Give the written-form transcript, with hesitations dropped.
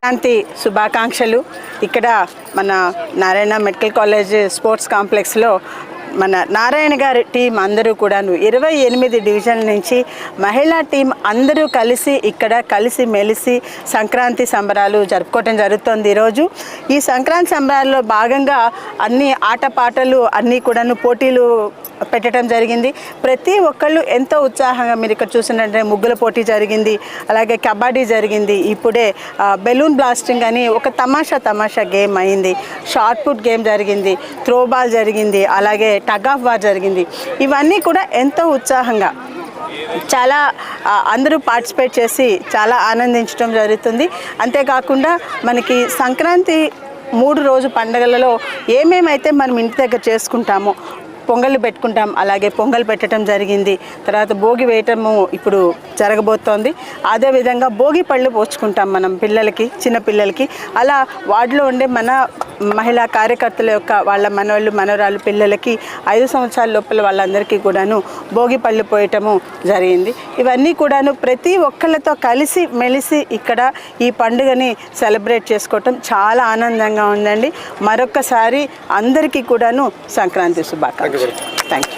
శాంతి శుభాకాంక్షలు. ఇక్కడ మన నారాయణ మెడికల్ కాలేజ్ స్పోర్ట్స్ కాంప్లెక్స్లో మన నారాయణ గారి టీం అందరూ కూడాను 28 డివిజన్ల నుంచి మహిళా టీం అందరూ కలిసి ఇక్కడ కలిసి మెలిసి సంక్రాంతి సంబరాలు జరుపుకోవటం జరుగుతుంది. ఈరోజు ఈ సంక్రాంతి సంబరాల్లో భాగంగా అన్ని ఆటపాటలు అన్నీ కూడాను పోటీలు పెట్టడం జరిగింది. ప్రతి ఒక్కళ్ళు ఎంతో ఉత్సాహంగా, మీరు ఇక్కడ చూసినట్టే ముగ్గుల పోటీ జరిగింది, అలాగే కబడ్డీ జరిగింది, ఇప్పుడే బెలూన్ బ్లాస్టింగ్ అని ఒక తమాషా గేమ్ అయింది, షార్ట్ పుట్ గేమ్ జరిగింది, త్రోబాల్ జరిగింది, అలాగే టగ్ ఆఫ్ వార్ జరిగింది. ఇవన్నీ కూడా ఎంతో ఉత్సాహంగా చాలా అందరూ పార్టిసిపేట్ చేసి చాలా ఆనందించడం జరుగుతుంది. అంతేకాకుండా మనకి సంక్రాంతి 3 రోజు పండుగలలో ఏమేమైతే మనం ఇంటి దగ్గర చేసుకుంటామో, పొంగళ్ళు పెట్టుకుంటాం, అలాగే పొంగల్ పెట్టడం జరిగింది. తర్వాత భోగి వేయటము ఇప్పుడు జరగబోతోంది. అదేవిధంగా భోగి పళ్ళు పోసుకుంటాం మనం పిల్లలకి, చిన్నపిల్లలకి. అలా వార్డులో ఉండే మన మహిళా కార్యకర్తల యొక్క వాళ్ళ మనవాళ్ళు మనవరాలు పిల్లలకి 5 సంవత్సరాల లోపల వాళ్ళందరికీ కూడాను భోగి పళ్ళు పోయటము జరిగింది. ఇవన్నీ కూడాను ప్రతి ఒక్కళ్ళతో కలిసి మెలిసి ఇక్కడ ఈ పండుగని సెలబ్రేట్ చేసుకోవటం చాలా ఆనందంగా ఉందండి. మరొక్కసారి అందరికీ కూడాను సంక్రాంతి శుభాకాంక్షలు. Thank you.